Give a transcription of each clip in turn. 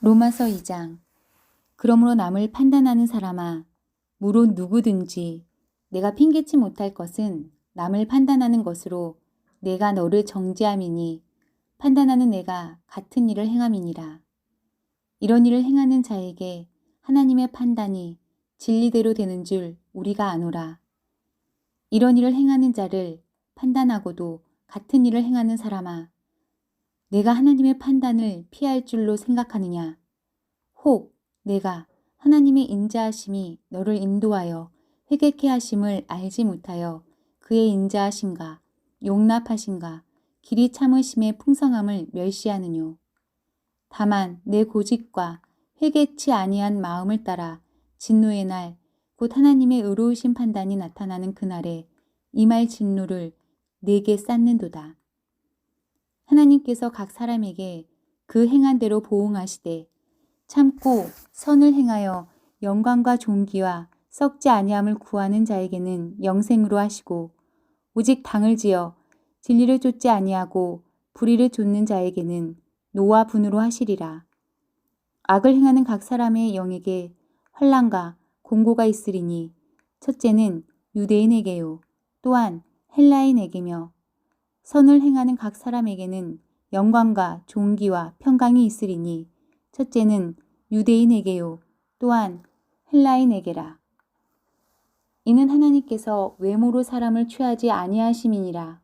로마서 2장. 그러므로 남을 판단하는 사람아, 무론 누구든지 내가 핑계치 못할 것은 남을 판단하는 것으로 내가 너를 정죄함이니 판단하는 내가 같은 일을 행함이니라. 이런 일을 행하는 자에게 하나님의 판단이 진리대로 되는 줄 우리가 아노라. 이런 일을 행하는 자를 판단하고도 같은 일을 행하는 사람아, 내가 하나님의 판단을 피할 줄로 생각하느냐? 혹 내가 하나님의 인자하심이 너를 인도하여 회개케 하심을 알지 못하여 그의 인자하심과 용납하심과 길이 참으심의 풍성함을 멸시하느뇨. 다만 내 고집과 회개치 아니한 마음을 따라 진노의 날 곧 하나님의 의로우신 판단이 나타나는 그날에 임할 진노를 내게 쌓는도다. 하나님께서 각 사람에게 그 행한 대로 보응하시되 참고 선을 행하여 영광과 존귀와 썩지 아니함을 구하는 자에게는 영생으로 하시고 오직 당을 지어 진리를 쫓지 아니하고 불의를 좇는 자에게는 노와 분으로 하시리라. 악을 행하는 각 사람의 영에게 환난과 공고가 있으리니 첫째는 유대인에게요 또한 헬라인에게며 선을 행하는 각 사람에게는 영광과 존귀와 평강이 있으리니 첫째는 유대인에게요 또한 헬라인에게라. 이는 하나님께서 외모로 사람을 취하지 아니하심이니라.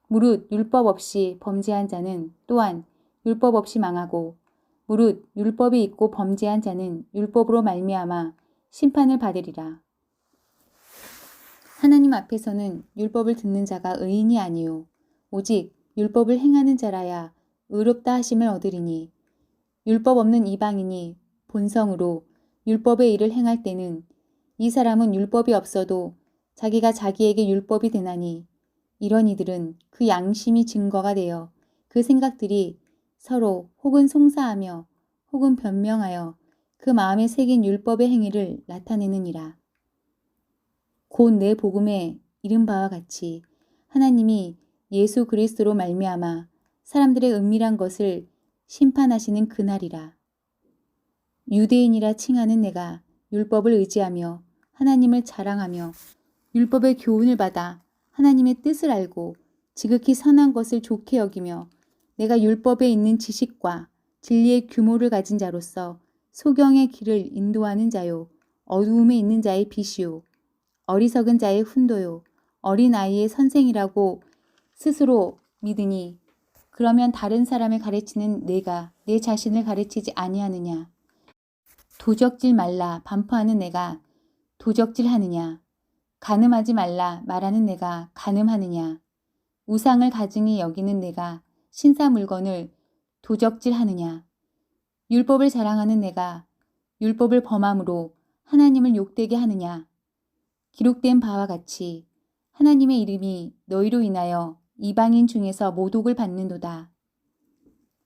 무릇 율법 없이 범죄한 자는 또한 율법 없이 망하고 무릇 율법이 있고 범죄한 자는 율법으로 말미암아 심판을 받으리라. 하나님 앞에서는 율법을 듣는 자가 의인이 아니요 오직 율법을 행하는 자라야 의롭다 하심을 얻으리니 율법 없는 이방인이 본성으로 율법의 일을 행할 때는 이 사람은 율법이 없어도 자기가 자기에게 율법이 되나니 이런 이들은 그 양심이 증거가 되어 그 생각들이 서로 혹은 송사하며 혹은 변명하여 그 마음에 새긴 율법의 행위를 나타내느니라. 곧 내 복음에 이른 바와 같이 하나님이 예수 그리스도로 말미암아 사람들의 은밀한 것을 심판하시는 그날이라. 유대인이라 칭하는 내가 율법을 의지하며 하나님을 자랑하며 율법의 교훈을 받아 하나님의 뜻을 알고 지극히 선한 것을 좋게 여기며 내가 율법에 있는 지식과 진리의 규모를 가진 자로서 소경의 길을 인도하는 자요 어두움에 있는 자의 빛이요 어리석은 자의 훈도요 어린아이의 선생이라고 스스로 믿으니 그러면 다른 사람을 가르치는 내가 내 자신을 가르치지 아니하느냐? 도적질 말라 반포하는 내가 도적질하느냐? 간음하지 말라 말하는 내가 간음하느냐? 우상을 가증히 여기는 내가 신사 물건을 도적질하느냐? 율법을 자랑하는 내가 율법을 범함으로 하나님을 욕되게 하느냐? 기록된 바와 같이 하나님의 이름이 너희로 인하여 이방인 중에서 모독을 받는도다.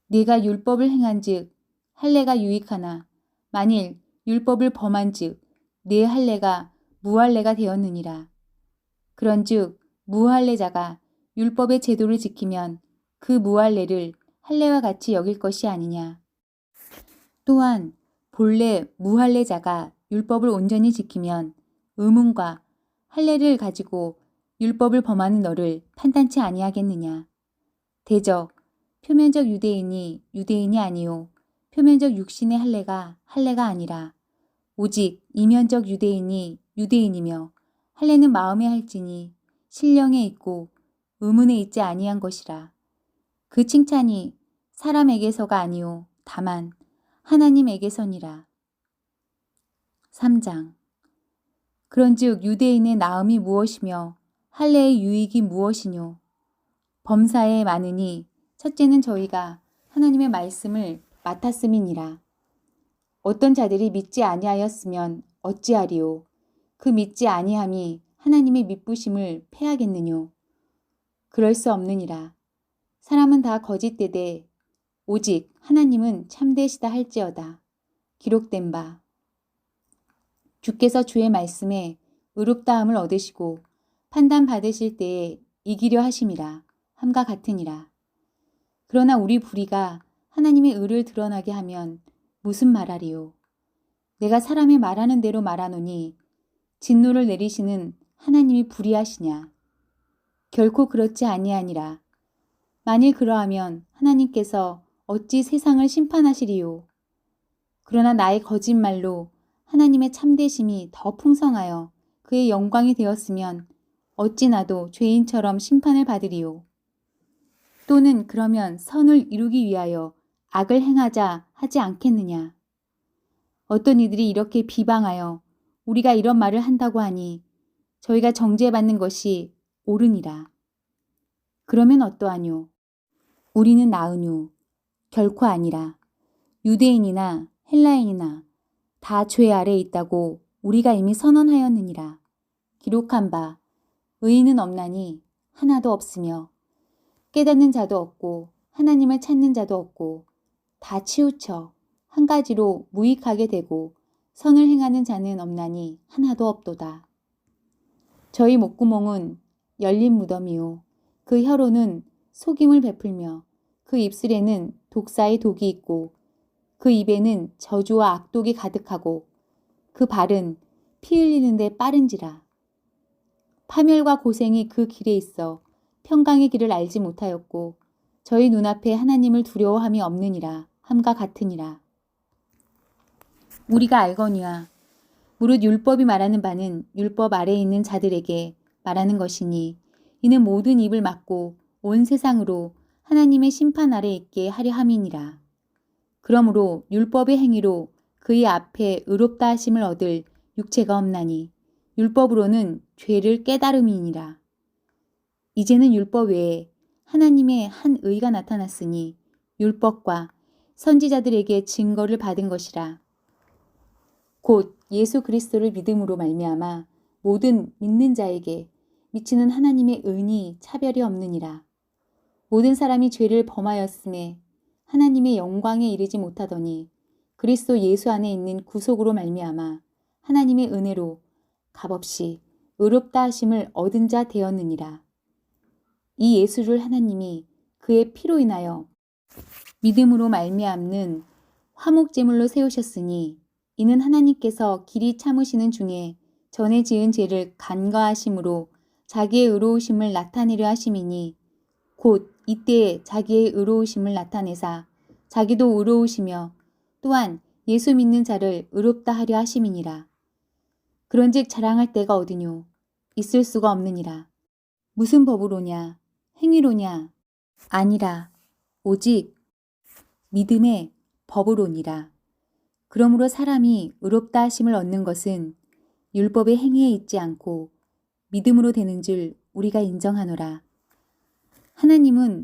네가 율법을 행한즉 할례가 유익하나 만일 율법을 범한즉 네 할례가 무할례가 되었느니라. 그런즉 무할례자가 율법의 제도를 지키면 그 무할례를 할례와 같이 여길 것이 아니냐. 또한 본래 무할례자가 율법을 온전히 지키면 의문과 할례를 가지고 율법을 범하는 너를 판단치 아니하겠느냐. 대적 표면적 유대인이 유대인이 아니요 표면적 육신의 할례가 할례가 아니라 오직 이면적 유대인이 유대인이며 할례는 마음에 할지니 신령에 있고 의문에 있지 아니한 것이라. 그 칭찬이 사람에게서가 아니요 다만 하나님에게서니라. 3장. 그런즉 유대인의 나음이 무엇이며 할례의 유익이 무엇이뇨? 범사에 많으니 첫째는 저희가 하나님의 말씀을 맡았음이니라. 어떤 자들이 믿지 아니하였으면 어찌하리요? 그 믿지 아니함이 하나님의 믿부심을 패하겠느뇨? 그럴 수 없느니라. 사람은 다 거짓되되 오직 하나님은 참되시다 할지어다. 기록된 바. 주께서 주의 말씀에 의롭다함을 얻으시고 판단 받으실 때에 이기려 하심이라 함과 같으니라. 그러나 우리 불의가 하나님의 의를 드러나게 하면 무슨 말하리요? 내가 사람이 말하는 대로 말하노니 진노를 내리시는 하나님이 불의하시냐? 결코 그렇지 아니하니라. 만일 그러하면 하나님께서 어찌 세상을 심판하시리요? 그러나 나의 거짓말로 하나님의 참되심이 더 풍성하여 그의 영광이 되었으면 어찌 나도 죄인처럼 심판을 받으리요? 또는 그러면 선을 이루기 위하여 악을 행하자 하지 않겠느냐? 어떤 이들이 이렇게 비방하여 우리가 이런 말을 한다고 하니 저희가 정죄받는 것이 옳으니라. 그러면 어떠하뇨? 우리는 나으뇨? 결코 아니라. 유대인이나 헬라인이나 다 죄 아래에 있다고 우리가 이미 선언하였느니라. 기록한 바 의인은 없나니 하나도 없으며 깨닫는 자도 없고 하나님을 찾는 자도 없고 다 치우쳐 한 가지로 무익하게 되고 선을 행하는 자는 없나니 하나도 없도다. 저희 목구멍은 열린 무덤이요 그 혀로는 속임을 베풀며 그 입술에는 독사의 독이 있고 그 입에는 저주와 악독이 가득하고 그 발은 피 흘리는데 빠른지라. 파멸과 고생이 그 길에 있어 평강의 길을 알지 못하였고 저희 눈앞에 하나님을 두려워함이 없느니라 함과 같으니라. 우리가 알거니와 무릇 율법이 말하는 바는 율법 아래에 있는 자들에게 말하는 것이니 이는 모든 입을 막고 온 세상으로 하나님의 심판 아래 있게 하려 함이니라. 그러므로 율법의 행위로 그의 앞에 의롭다 하심을 얻을 육체가 없나니 율법으로는 죄를 깨달음이니라. 이제는 율법 외에 하나님의 한 의가 나타났으니 율법과 선지자들에게 증거를 받은 것이라. 곧 예수 그리스도를 믿음으로 말미암아 모든 믿는 자에게 미치는 하나님의 은이 차별이 없느니라. 모든 사람이 죄를 범하였음에 하나님의 영광에 이르지 못하더니 그리스도 예수 안에 있는 구속으로 말미암아 하나님의 은혜로 값없이 의롭다 하심을 얻은 자 되었느니라. 이 예수를 하나님이 그의 피로 인하여 믿음으로 말미암는 화목제물로 세우셨으니 이는 하나님께서 길이 참으시는 중에 전에 지은 죄를 간과하심으로 자기의 의로우심을 나타내려 하심이니 곧 이때에 자기의 의로우심을 나타내사 자기도 의로우시며 또한 예수 믿는 자를 의롭다 하려 하심이니라. 그런즉 자랑할 때가 어디뇨? 있을 수가 없느니라. 무슨 법으로냐? 행위로냐? 아니라 오직 믿음의 법으로니라. 그러므로 사람이 의롭다 하심을 얻는 것은 율법의 행위에 있지 않고 믿음으로 되는 줄 우리가 인정하노라. 하나님은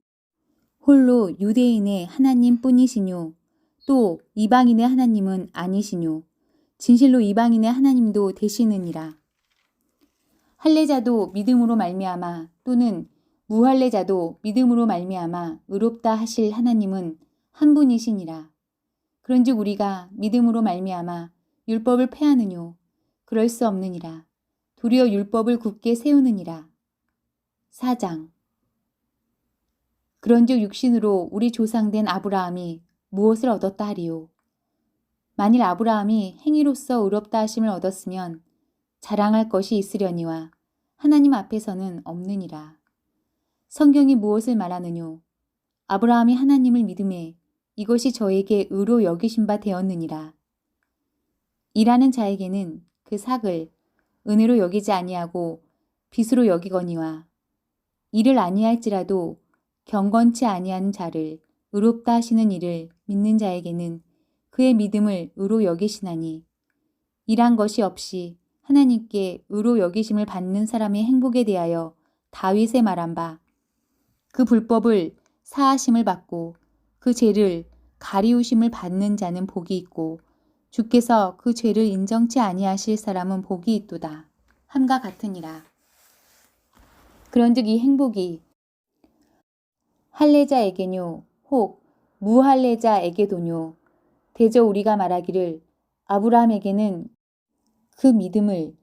홀로 유대인의 하나님 뿐이시뇨. 또 이방인의 하나님은 아니시뇨. 진실로 이방인의 하나님도 되시느니라. 할례자도 믿음으로 말미암아 또는 무할례자도 믿음으로 말미암아 의롭다 하실 하나님은 한 분이시니라. 그런즉 우리가 믿음으로 말미암아 율법을 폐하느뇨? 그럴 수 없느니라. 도리어 율법을 굳게 세우느니라. 4장. 그런즉 육신으로 우리 조상된 아브라함이 무엇을 얻었다 하리요? 만일 아브라함이 행위로서 의롭다 하심을 얻었으면 자랑할 것이 있으려니와 하나님 앞에서는 없느니라. 성경이 무엇을 말하느뇨? 아브라함이 하나님을 믿음에 이것이 저에게 의로 여기신 바 되었느니라. 일하는 자에게는 그 삭을 은혜로 여기지 아니하고 빚으로 여기거니와 일을 아니할지라도 경건치 아니한 자를 의롭다 하시는 일을 믿는 자에게는 그의 믿음을 의로 여기시나니 일한 것이 없이 하나님께 의로 여기심을 받는 사람의 행복에 대하여 다윗의 말한 바 그 불법을 사하심을 받고 그 죄를 가리우심을 받는 자는 복이 있고 주께서 그 죄를 인정치 아니하실 사람은 복이 있도다. 함과 같으니라. 그런즉 이 행복이 할례자에게뇨 혹 무할례자에게도뇨 대저 우리가 말하기를 아브라함에게는 그 믿음을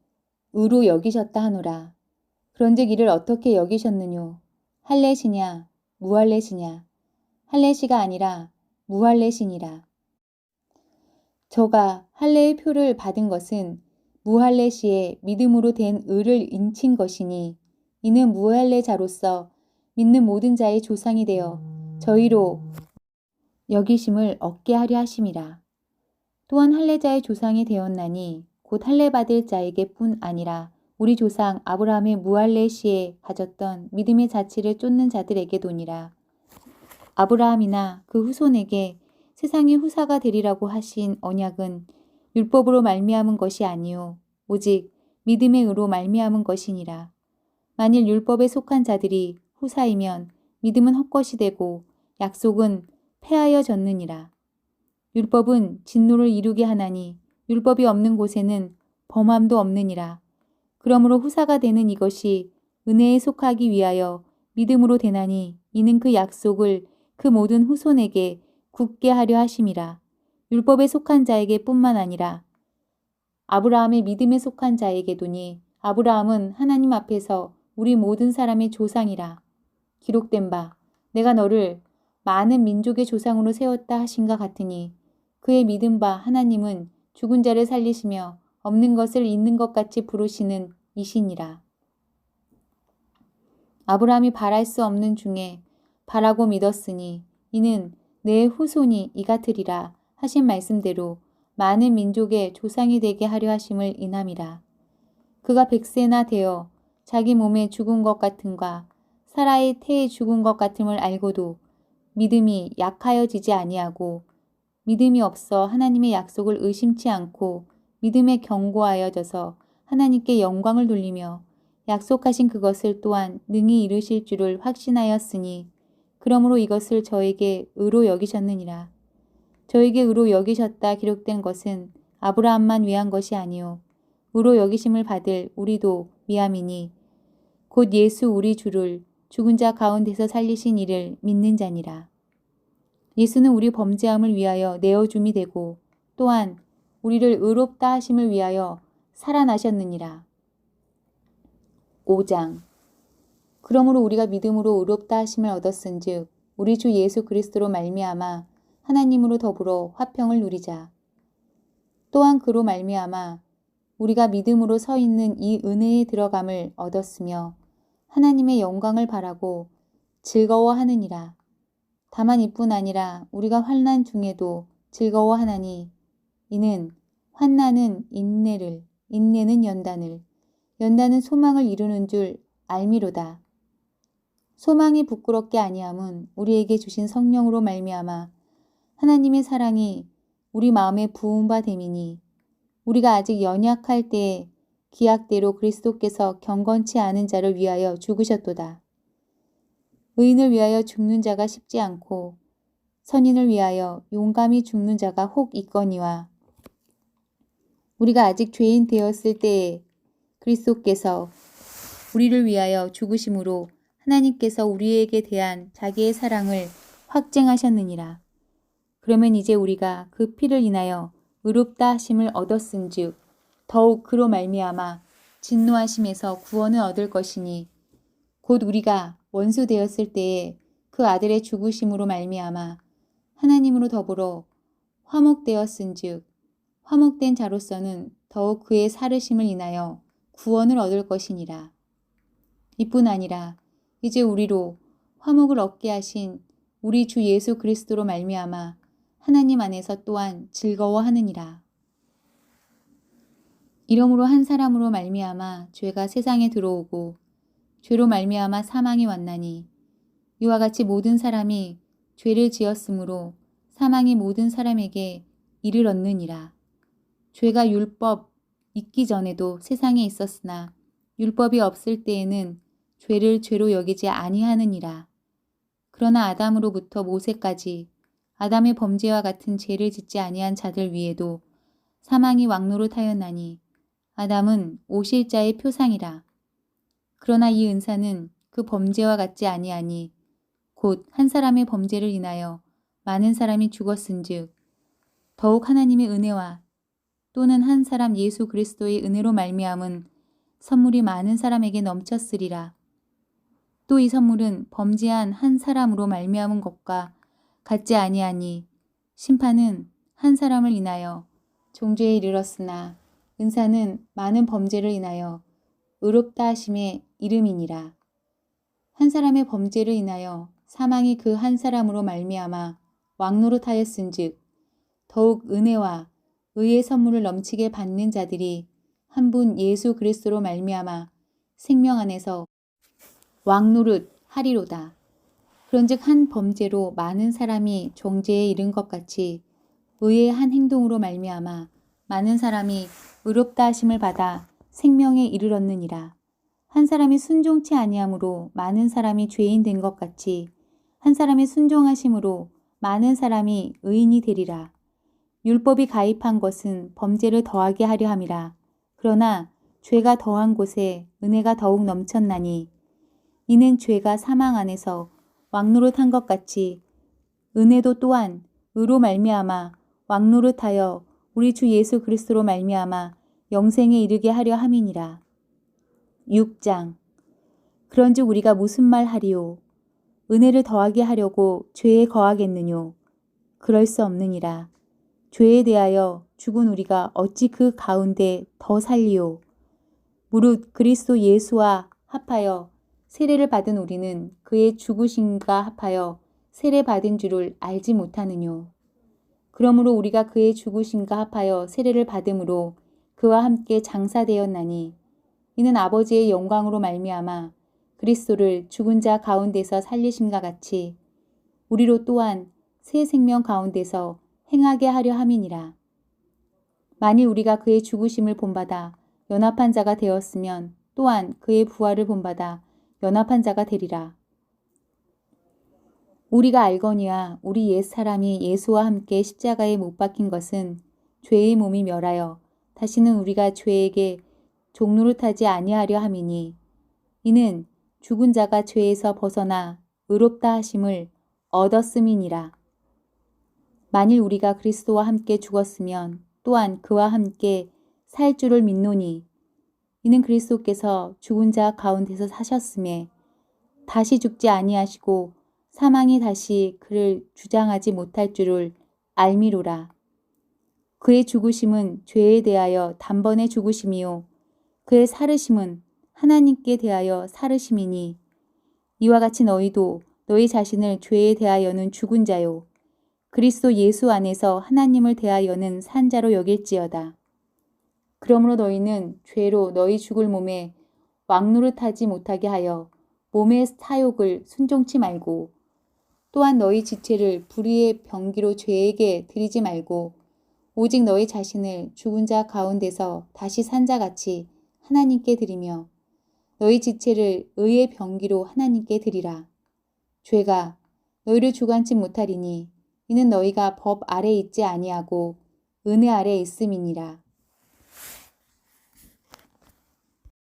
의로 여기셨다 하노라. 그런즉 이를 어떻게 여기셨느뇨? 할례시냐 무할례시냐? 할례시가 아니라 무할례시니라. 저가 할례의 표를 받은 것은 무할례 시에 믿음으로 된 의를 인친 것이니 이는 무할례자로서 믿는 모든 자의 조상이 되어 저희로 여기심을 얻게 하려 하심이라. 또한 할례자의 조상이 되었나니 곧 할례 받을 자에게뿐 아니라 우리 조상 아브라함의 무할례 시에 가졌던 믿음의 자취를 쫓는 자들에게도니라. 아브라함이나 그 후손에게 세상의 후사가 되리라고 하신 언약은 율법으로 말미암은 것이 아니요 오직 믿음의 의로 말미암은 것이니라. 만일 율법에 속한 자들이 후사이면 믿음은 헛것이 되고 약속은 폐하여졌느니라. 율법은 진노를 이루게 하나니 율법이 없는 곳에는 범함도 없느니라. 그러므로 후사가 되는 이것이 은혜에 속하기 위하여 믿음으로 되나니 이는 그 약속을 그 모든 후손에게 굳게 하려 하심이라. 율법에 속한 자에게 뿐만 아니라 아브라함의 믿음에 속한 자에게도니 아브라함은 하나님 앞에서 우리 모든 사람의 조상이라. 기록된 바 내가 너를 많은 민족의 조상으로 세웠다 하신가 같으니 그의 믿은 바 하나님은 죽은 자를 살리시며 없는 것을 있는 것 같이 부르시는 이시니라. 아브라함이 바랄 수 없는 중에 바라고 믿었으니 이는 내 후손이 이같으리라 하신 말씀대로 많은 민족의 조상이 되게 하려 하심을 인함이라. 그가 100세나 되어 자기 몸에 죽은 것 같음과 사라의 태에 죽은 것 같음을 알고도 믿음이 약하여지지 아니하고 믿음이 없어 하나님의 약속을 의심치 않고 믿음에 견고하여져서 하나님께 영광을 돌리며 약속하신 그것을 또한 능히 이루실 줄을 확신하였으니 그러므로 이것을 저에게 의로 여기셨느니라. 저에게 의로 여기셨다 기록된 것은 아브라함만 위한 것이 아니요 의로 여기심을 받을 우리도 위함이니 곧 예수 우리 주를 죽은 자 가운데서 살리신 이를 믿는 자니라. 예수는 우리 범죄함을 위하여 내어줌이 되고 또한 우리를 의롭다 하심을 위하여 살아나셨느니라. 5장. 그러므로 우리가 믿음으로 의롭다 하심을 얻었은즉 우리 주 예수 그리스도로 말미암아 하나님으로 더불어 화평을 누리자. 또한 그로 말미암아 우리가 믿음으로 서 있는 이 은혜에 들어감을 얻었으며 하나님의 영광을 바라고 즐거워하느니라. 다만 이뿐 아니라 우리가 환난 중에도 즐거워하나니 이는 환난은 인내를, 인내는 연단을, 연단은 소망을 이루는 줄 알미로다. 소망이 부끄럽게 아니함은 우리에게 주신 성령으로 말미암아 하나님의 사랑이 우리 마음에 부은 바 됨이니 우리가 아직 연약할 때에 기약대로 그리스도께서 경건치 않은 자를 위하여 죽으셨도다. 의인을 위하여 죽는 자가 쉽지 않고 선인을 위하여 용감히 죽는 자가 혹 있거니와 우리가 아직 죄인 되었을 때에 그리스도께서 우리를 위하여 죽으심으로 하나님께서 우리에게 대한 자기의 사랑을 확증하셨느니라. 그러면 이제 우리가 그 피를 인하여 의롭다 하심을 얻었은즉 더욱 그로 말미암아 진노하심에서 구원을 얻을 것이니 곧 우리가 원수 되었을 때에 그 아들의 죽으심으로 말미암아 하나님으로 더불어 화목되었은즉 화목된 자로서는 더욱 그의 살으심을 인하여 구원을 얻을 것이니라. 이뿐 아니라 이제 우리로 화목을 얻게 하신 우리 주 예수 그리스도로 말미암아 하나님 안에서 또한 즐거워하느니라. 이러므로 한 사람으로 말미암아 죄가 세상에 들어오고 죄로 말미암아 사망이 왔나니 이와 같이 모든 사람이 죄를 지었으므로 사망이 모든 사람에게 이르렀느니라. 죄가 율법 있기 전에도 세상에 있었으나 율법이 없을 때에는 죄를 죄로 여기지 아니하느니라. 그러나 아담으로부터 모세까지 아담의 범죄와 같은 죄를 짓지 아니한 자들 위에도 사망이 왕노릇하였나니 아담은 오실 자의 표상이라. 그러나 이 은사는 그 범죄와 같지 아니하니 곧 한 사람의 범죄를 인하여 많은 사람이 죽었은즉 더욱 하나님의 은혜와 또는 한 사람 예수 그리스도의 은혜로 말미암은 선물이 많은 사람에게 넘쳤으리라. 또 이 선물은 범죄한 한 사람으로 말미암은 것과 같지 아니하니 심판은 한 사람을 인하여 종죄에 이르렀으나 은사는 많은 범죄를 인하여 의롭다 하심의 이름이니라. 한 사람의 범죄를 인하여 사망이 그 한 사람으로 말미암아 왕노릇하였은즉 더욱 은혜와 의의 선물을 넘치게 받는 자들이 한 분 예수 그리스도로 말미암아 생명 안에서 왕노릇 하리로다. 그런즉 한 범죄로 많은 사람이 종죄에 이른 것 같이 의의 한 행동으로 말미암아 많은 사람이 의롭다 하심을 받아 생명에 이르렀느니라. 한 사람이 순종치 아니함으로 많은 사람이 죄인 된 것 같이 한 사람이 순종하심으로 많은 사람이 의인이 되리라. 율법이 가입한 것은 범죄를 더하게 하려 함이라. 그러나 죄가 더한 곳에 은혜가 더욱 넘쳤나니 이는 죄가 사망 안에서 왕노릇한 것 같이 은혜도 또한 의로 말미암아 왕노릇하여 우리 주 예수 그리스도로 말미암아 영생에 이르게 하려 함이니라. 6장. 그런즉 우리가 무슨 말 하리요? 은혜를 더하게 하려고 죄에 거하겠느뇨? 그럴 수 없느니라. 죄에 대하여 죽은 우리가 어찌 그 가운데 더 살리요? 무릇 그리스도 예수와 합하여 세례를 받은 우리는 그의 죽으심과 합하여 세례 받은 줄을 알지 못하느뇨? 그러므로 우리가 그의 죽으심과 합하여 세례를 받음으로 그와 함께 장사되었나니 이는 아버지의 영광으로 말미암아 그리스도를 죽은 자 가운데서 살리심과 같이 우리로 또한 새 생명 가운데서 행하게 하려 함이니라. 만일 우리가 그의 죽으심을 본받아 연합한 자가 되었으면 또한 그의 부활을 본받아 연합한 자가 되리라. 우리가 알거니와 우리 옛 사람이 예수와 함께 십자가에 못 박힌 것은 죄의 몸이 멸하여 다시는 우리가 죄에게 종노릇하지 아니하려 함이니 이는 죽은 자가 죄에서 벗어나 의롭다 하심을 얻었음이니라. 만일 우리가 그리스도와 함께 죽었으면 또한 그와 함께 살 줄을 믿노니 이는 그리스도께서 죽은 자 가운데서 사셨음에 다시 죽지 아니하시고 사망이 다시 그를 주장하지 못할 줄을 알미로라. 그의 죽으심은 죄에 대하여 단번에 죽으심이요 그의 살으심은 하나님께 대하여 살으심이니 이와 같이 너희도 너희 자신을 죄에 대하여는 죽은 자요 그리스도 예수 안에서 하나님을 대하여는 산 자로 여길지어다. 그러므로 너희는 죄로 너희 죽을 몸에 왕노릇하지 못하게 하여 몸의 사욕을 순종치 말고 또한 너희 지체를 불의의 병기로 죄에게 드리지 말고 오직 너희 자신을 죽은 자 가운데서 다시 산 자같이 하나님께 드리며 너희 지체를 의의 병기로 하나님께 드리라. 죄가 너희를 주관치 못하리니 이는 너희가 법 아래 있지 아니하고 은혜 아래 있음이니라.